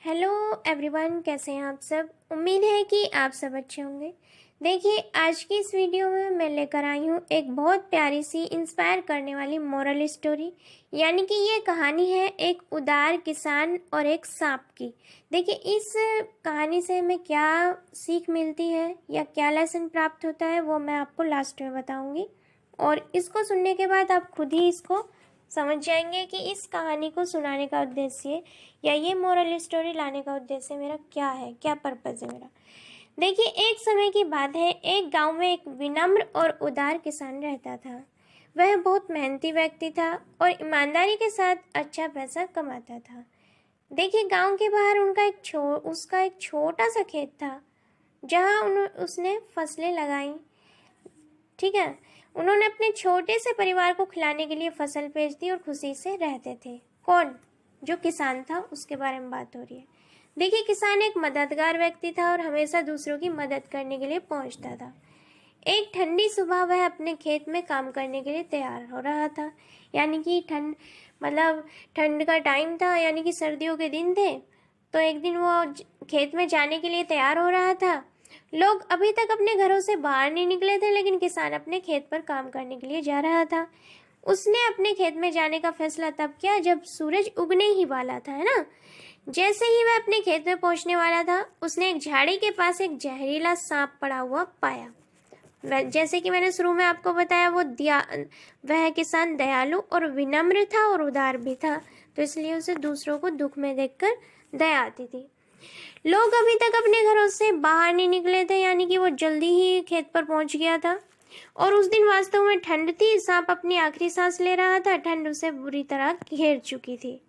Hello everyone, कैसे हैं आप सब। उम्मीद है कि आप सब अच्छे होंगे। देखिए, आज की इस वीडियो में मैं लेकर आई हूँ एक बहुत प्यारी सी इंस्पायर करने वाली मोरल स्टोरी। यानी कि ये कहानी है एक उदार किसान और एक सांप की। देखिए, इस कहानी से हमें क्या सीख मिलती है या क्या लेसन प्राप्त होता है वो मैं आपको लास्ट में बताऊँगी। और इसको सुनने के बाद आप खुद ही इसको समझ जाएंगे कि इस कहानी को सुनाने का उद्देश्य या ये मोरल स्टोरी लाने का उद्देश्य मेरा क्या है, क्या पर्पज़ है मेरा। देखिए, एक समय की बात है, एक गांव में एक विनम्र और उदार किसान रहता था। वह बहुत मेहनती व्यक्ति था और ईमानदारी के साथ अच्छा पैसा कमाता था। देखिए, गांव के बाहर उसका एक छोटा सा खेत था जहां उसने फसलें लगाई। ठीक है, उन्होंने अपने छोटे से परिवार को खिलाने के लिए फसल बेच दी और खुशी से रहते थे। कौन? जो किसान था, उसके बारे में बात हो रही है। देखिए, किसान एक मददगार व्यक्ति था और हमेशा दूसरों की मदद करने के लिए पहुंचता था। एक ठंडी सुबह वह अपने खेत में काम करने के लिए तैयार हो रहा था। यानी कि ठंड का टाइम था, यानी कि सर्दियों के दिन थे। तो एक दिन वो खेत में जाने के लिए तैयार हो रहा था। लोग अभी तक अपने घरों से बाहर नहीं निकले थे, लेकिन किसान अपने खेत पर काम करने के लिए जा रहा था। उसने अपने खेत में जाने का फैसला तब किया जब सूरज उगने ही वाला था, है ना। जैसे ही वह अपने खेत में पहुंचने वाला था, उसने एक झाड़ी के पास एक जहरीला सांप पड़ा हुआ पाया। जैसे कि मैंने शुरू में आपको बताया, वह किसान दयालु और विनम्र था और उदार भी था, तो इसलिए उसे दूसरों को दुख में देखकर दया आती थी। लोग अभी तक अपने घरों से बाहर नहीं निकले थे, यानी कि वो जल्दी ही खेत पर पहुंच गया था। और उस दिन वास्तव में ठंड थी। सांप अपनी आखिरी सांस ले रहा था। ठंड उसे बुरी तरह घेर चुकी थी।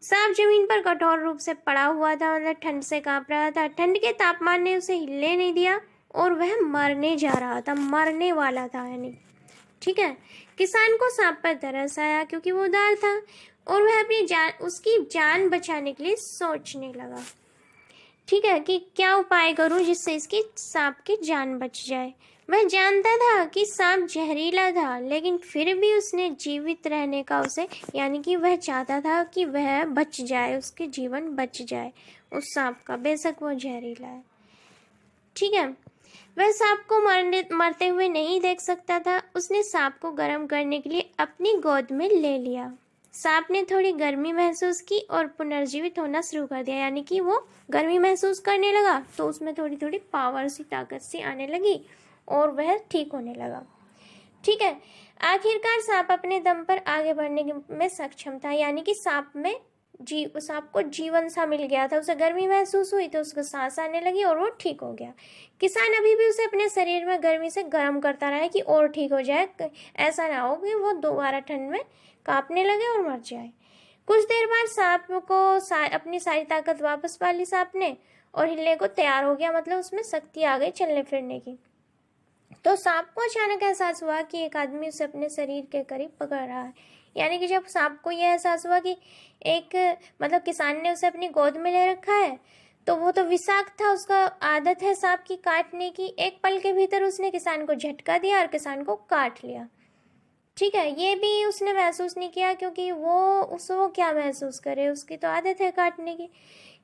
सांप जमीन पर कठोर रूप से पड़ा हुआ था, मतलब ठंड से कांप रहा था। ठंड के तापमान ने उसे हिलने नहीं दिया और वह मरने जा रहा था, मरने वाला था यानी। ठीक है, किसान को सांप पर तरस आया क्योंकि वो उदार था और वह उसकी जान बचाने के लिए सोचने लगा। ठीक है, कि क्या उपाय करूं जिससे इसकी सांप की जान बच जाए। वह जानता था कि सांप जहरीला था, लेकिन फिर भी उसने जीवित रहने का यानी कि वह चाहता था कि वह बच जाए, उसके जीवन बच जाए उस सांप का, बेशक वो जहरीला है। ठीक है, वह सांप को मरते हुए नहीं देख सकता था। उसने सांप को गर्म करने के लिए अपनी गोद में ले लिया। सांप ने थोड़ी गर्मी महसूस की और पुनर्जीवित होना शुरू कर दिया, यानी कि वो गर्मी महसूस करने लगा, तो उसमें थोड़ी थोड़ी पावर सी, ताकत सी आने लगी और वह ठीक होने लगा। ठीक है, आखिरकार सांप अपने दम पर आगे बढ़ने में सक्षम था, यानी कि सांप को जीवन सा मिल गया था। उसे गर्मी महसूस हुई तो उसको सांस आने लगी और वो ठीक हो गया। किसान अभी भी उसे अपने शरीर में गर्मी से गर्म करता रहा कि और ठीक हो जाए, ऐसा ना हो कि वो दोबारा ठंड में कांपने लगे और मर जाए। कुछ देर बाद सांप को अपनी सारी ताकत वापस पा ली सांप ने, और हिलने को तैयार हो गया, मतलब उसमें शक्ति आ गई चलने फिरने की। तो सांप को अचानक एहसास हुआ कि एक आदमी उसे अपने शरीर के करीब पकड़ रहा है। यानी कि जब सांप को यह एहसास हुआ कि किसान ने उसे अपनी गोद में ले रखा है, तो वो तो विषाक्त था, उसका आदत है सांप की काटने की। एक पल के भीतर उसने किसान को झटका दिया और किसान को काट लिया। ठीक है, ये भी उसने महसूस नहीं किया, क्योंकि वो क्या महसूस करे, उसकी तो आदत है काटने की।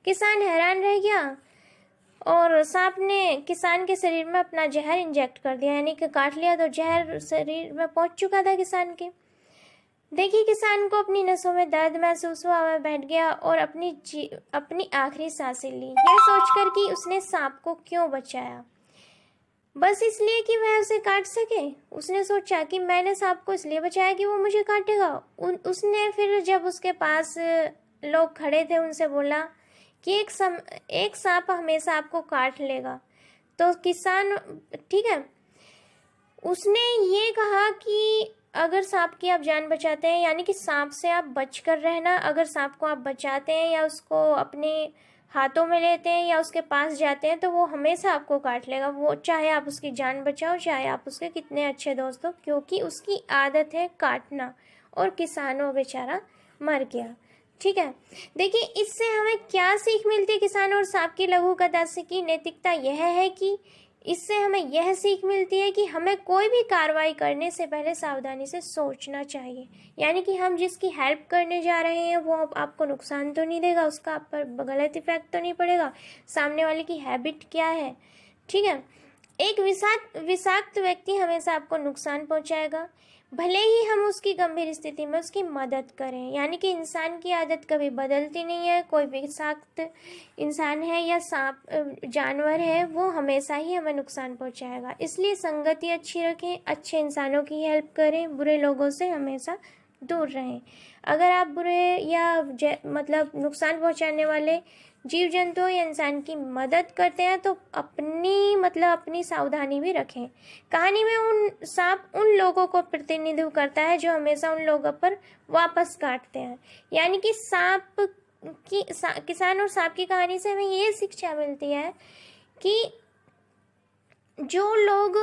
किसान हैरान रह गया और सांप ने किसान के शरीर में अपना जहर इंजेक्ट कर दिया, यानी कि काट लिया तो जहर शरीर में पहुंच चुका था किसान के। देखिए, किसान को अपनी नसों में दर्द महसूस हुआ। वह बैठ गया और अपनी आखिरी सांसें ली, यह सोचकर कि उसने सांप को क्यों बचाया, बस इसलिए कि वह उसे काट सके। उसने सोचा कि मैंने सांप को इसलिए बचाया कि वो मुझे काटेगा। उसने फिर जब उसके पास लोग खड़े थे उनसे बोला कि एक सांप हमेशा आपको काट लेगा। तो किसान, ठीक है, उसने ये कहा कि अगर सांप की आप जान बचाते हैं, यानी कि सांप से आप बच कर रहना, अगर सांप को आप बचाते हैं या उसको अपने हाथों में लेते हैं या उसके पास जाते हैं, तो वो हमेशा आपको काट लेगा। वो चाहे आप उसकी जान बचाओ, चाहे आप उसके कितने अच्छे दोस्त हो, क्योंकि उसकी आदत है काटना। और किसान वो बेचारा मर गया। ठीक है, देखिए, इससे हमें क्या सीख मिलती है। किसान और सांप की लघु कथा की नैतिकता यह है कि इससे हमें यह सीख मिलती है कि हमें कोई भी कार्रवाई करने से पहले सावधानी से सोचना चाहिए। यानी कि हम जिसकी हेल्प करने जा रहे हैं वो आपको नुकसान तो नहीं देगा, उसका आप पर गलत इफेक्ट तो नहीं पड़ेगा, सामने वाले की हैबिट क्या है, ठीक है। एक विषाक्त व्यक्ति हमेशा आपको नुकसान पहुंचाएगा, भले ही हम उसकी गंभीर स्थिति में उसकी मदद करें। यानी कि इंसान की आदत कभी बदलती नहीं है। कोई विषाक्त इंसान है या सांप जानवर है, वो हमेशा ही हमें नुकसान पहुंचाएगा। इसलिए संगति अच्छी रखें, अच्छे इंसानों की हेल्प करें, बुरे लोगों से हमेशा दूर रहें। अगर आप बुरे या मतलब नुकसान पहुंचाने वाले जीव जंतुओं या इंसान की मदद करते हैं तो अपनी सावधानी भी रखें। कहानी में सांप उन लोगों को प्रतिनिधित्व करता है जो हमेशा उन लोगों पर वापस काटते हैं। यानी कि किसान और सांप की कहानी से हमें ये शिक्षा मिलती है कि जो लोग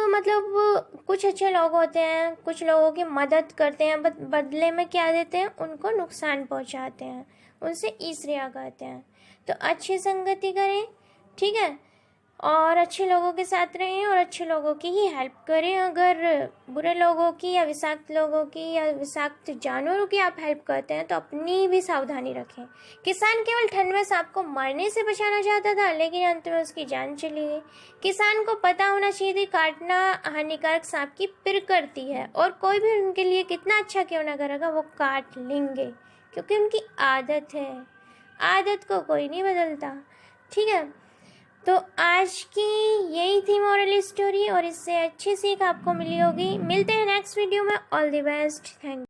कुछ अच्छे लोग होते हैं, कुछ लोगों की मदद करते हैं, बदले में क्या देते हैं, उनको नुकसान पहुंचाते हैं, उनसे ईर्ष्या करते हैं। तो अच्छी संगति करें, ठीक है, और अच्छे लोगों के साथ रहें और अच्छे लोगों की ही हेल्प करें। अगर बुरे लोगों की या विषाक्त लोगों की या विषाक्त जानवरों की आप हेल्प करते हैं तो अपनी भी सावधानी रखें। किसान केवल ठंड में सांप को मरने से बचाना चाहता था, लेकिन अंत में उसकी जान चली गई। किसान को पता होना चाहिए कि काटना हानिकारक सांप की पिर करती है और कोई भी उनके लिए कितना अच्छा क्यों ना करेगा, वो काट लेंगे क्योंकि उनकी आदत है। आदत को कोई नहीं बदलता, ठीक है। तो आज की यही थी मॉरल स्टोरी और इससे अच्छी सीख आपको मिली होगी। मिलते हैं नेक्स्ट वीडियो में। All the best, thank you.